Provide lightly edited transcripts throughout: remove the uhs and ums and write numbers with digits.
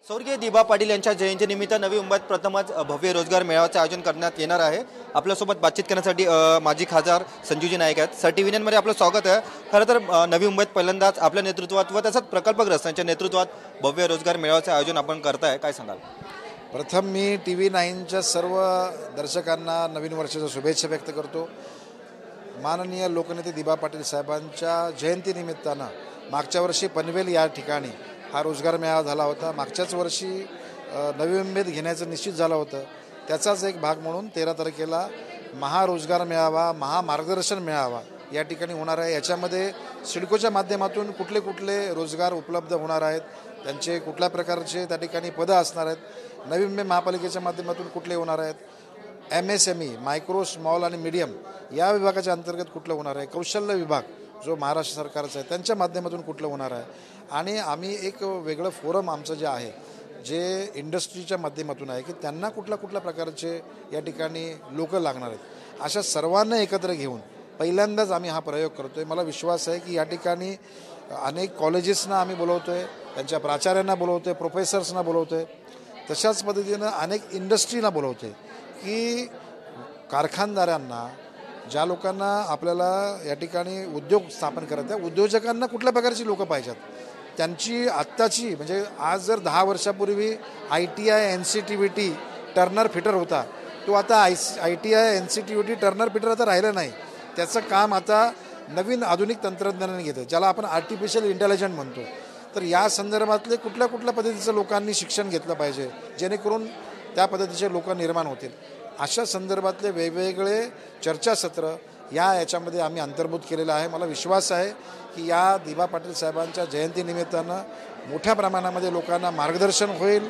स्वर्गीय दिबा पाटील यांच्या जयंतीनिमित्त नवी मुंबईत प्रथमच भव्य रोजगार मेळाव्याचे आयोजन करण्यात येणार आहे। आपल्यासोबत बातचीत करण्यासाठी माजी खासदार संजूजी नाईक आहेत। सर, TV9 मध्ये आपलं स्वागत आहे। खरं तर नवी मुंबईत पहिल्यांदाच आपल्या नेतृत्वात व तसंच प्रकल्पग्रस्तांच्या नेतृत्वात भव्य रोजगार मेळाव्याचे आयोजन आपण करताय, काय सांगाल? प्रथम मी TV9च्या सर्व दर्शकांना नवीन वर्षाच्या शुभेच्छा व्यक्त करतो। माननीय लोकनेते दिबा पाटील साहेबांच्या जयंतीनिमित्तानं मागच्या वर्षी पनवेल या ठिकाणी हा रोजगार मेळावा झाला होता। मागच्याच वर्षी नवी मुंबईत घेण्याचं निश्चित झालं होतं। त्याचाच एक भाग म्हणून 13 तारखेला महारोजगार मेळावा, महामार्गदर्शन मेळावा या ठिकाणी होणार आहे। याच्यामध्ये सिडकोच्या माध्यमातून कुठले कुठले रोजगार उपलब्ध होणार आहेत, त्यांचे कुठल्या प्रकारचे त्या ठिकाणी पदं असणार आहेत, नवी मुंबई महापालिकेच्या माध्यमातून कुठले होणार आहेत, MSME मायक्रो स्मॉल आणि मीडियम या विभागाच्या अंतर्गत कुठलं होणार आहे, कौशल्य विभाग जो महाराष्ट्र सरकारचा आहे त्यांच्या माध्यमातून कुठलं होणार आहे। आणि आम्ही एक वेगळं फोरम आमचं जे आहे, जे इंडस्ट्रीच्या माध्यमातून आहे की त्यांना कुठल्या प्रकारचे या ठिकाणी लोक लागणार आहेत, अशा सर्वांना एकत्र घेऊन पहिल्यांदाच आम्ही हा प्रयोग करतो आहे। मला विश्वास आहे की या ठिकाणी अनेक कॉलेजेसना आम्ही बोलवतो आहे, त्यांच्या प्राचार्यांना बोलवतो आहे, प्रोफेसर्सना बोलवतो आहे, तशाच पद्धतीनं अनेक इंडस्ट्रीना बोलवतो आहे की कारखानदारांना, ज्या लोकांना आपल्याला या ठिकाणी उद्योग स्थापन करायचे आहे, उद्योजकांना कुठल्या प्रकारची लोकं पाहिजेत, त्यांची आत्ताची म्हणजे आज जर 10 वर्षापूर्वी ITI NCTVT टर्नर फिटर होता, तो आता ITI NCTVT टर्नर फिटर आता राहिलं नाही। त्याचं काम आता नवीन आधुनिक तंत्रज्ञानाने घेतं, ज्याला आपण आर्टिफिशियल इंटेलिजन्स म्हणतो। तर या संदर्भातले कुठल्या पद्धतीचं लोकांनी शिक्षण घेतलं पाहिजे, जेणेकरून त्या पद्धतीचे लोक निर्माण होतील। अशा संदर्भातले वेगवेगळे चर्चासत्र याच्यामध्ये आम्ही अंतर्भूत केलेलं आहे। मला विश्वास आहे की या दिबा पाटील साहेबांच्या जयंतीनिमित्तानं मोठ्या प्रमाणामध्ये लोकांना मार्गदर्शन होईल,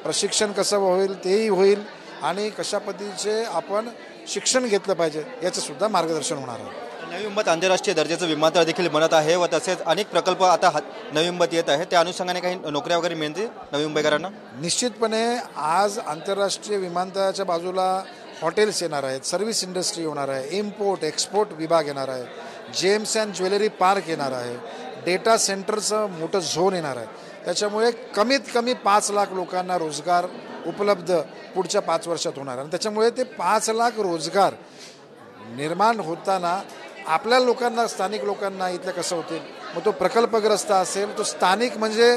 प्रशिक्षण कसं होईल तेही होईल, आणि कशा पद्धतीचे आपण शिक्षण घेतलं पाहिजे याचंसुद्धा मार्गदर्शन होणार आहे। नवी मुंबईत आंतरराष्ट्रीय दर्जाचं विमानतळ देखील बनत आहे व तसेच अनेक प्रकल्प आता नवी मुंबईत येत आहे। त्या अनुषंगाने काही नोकऱ्या वगैरे मिळते नवी मुंबईकरांना? निश्चितपणे आज आंतरराष्ट्रीय विमानतळाच्या बाजूला हॉटेल्स येणार आहेत, सर्व्हिस इंडस्ट्री होणार आहे, इम्पोर्ट एक्सपोर्ट विभाग येणार आहे, जेम्स अँड ज्वेलरी पार्क येणार आहे, डेटा सेंटरचं मोठं झोन येणार आहे। त्याच्यामुळे कमीत कमी 5 लाख लोकांना रोजगार उपलब्ध पुढच्या 5 वर्षात होणार आहे। आणि त्याच्यामुळे ते 5 लाख रोजगार निर्माण होताना आपल्या लोकांना, स्थानिक लोकांना इथलं कसं होतील, मग तो प्रकल्पग्रस्त असेल, तो स्थानिक म्हणजे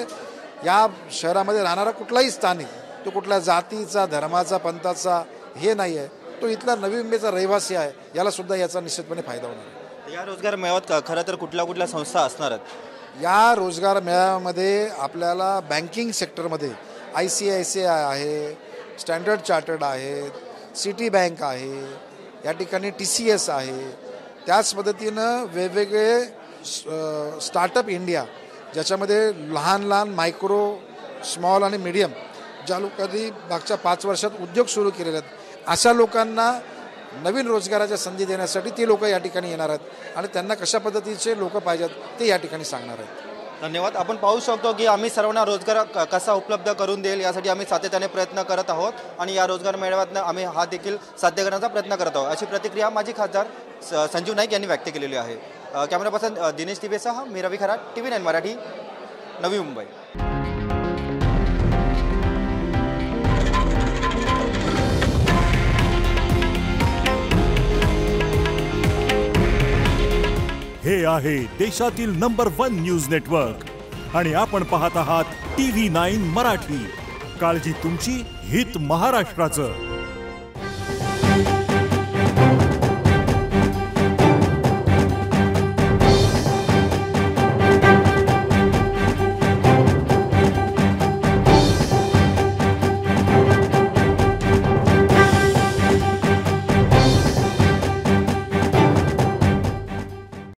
या शहरामध्ये राहणारा कुठलाही स्थानिक, तो कुठल्या जातीचा, धर्माचा, पंथाचा हे नाही आहे, तो इथला नवी मुंबईचा रहिवासी आहे, याला सुद्धा याचा निश्चितपणे फायदा होणार आहे। या रोजगार मेळाव्यात खरं तर कुठल्या संस्था असणार आहेत? या रोजगार मेळाव्यामध्ये आपल्याला बँकिंग सेक्टरमध्ये ICICI आहे, स्टँडर्ड चार्टर्ड आहेत, सिटी बँक आहे, या ठिकाणी TCS आहे, त्याच पद्धतीनं वेगवेगळे स्टार्टअप इंडिया, ज्याच्यामध्ये लहान मायक्रो स्मॉल आणि मीडियम ज्या लोकांनी मागच्या 5 वर्षात उद्योग सुरू केलेले आहेत, अशा लोकांना नवीन रोजगाराच्या संधी देण्यासाठी ते लोक या ठिकाणी येणार आहेत आणि त्यांना कशा पद्धतीचे लोक पाहिजेत ते या ठिकाणी सांगणार आहेत। धन्यवाद। आपण पाहू शकतो की आम्ही सर्वांना रोजगार कसा उपलब्ध करून देईल यासाठी आम्ही सातत्याने प्रयत्न करत आहोत आणि या रोजगार मेळाव्यातनं आम्ही हा देखील साध्य करण्याचा प्रयत्न करत आहोत, अशी प्रतिक्रिया माजी खासदार संजीव नाईक यांनी व्यक्त केलेली आहे। कॅमेरा पर्सन दिनेश दिवेसह मी रवी खरात, TV9 मराठी, नवी मुंबई। हे आहे देशातील नंबर 1 न्यूज नेटवर्क आणि आपण पाहत आहात TV9 मराठी। काळजी तुमची, हित महाराष्ट्राचं।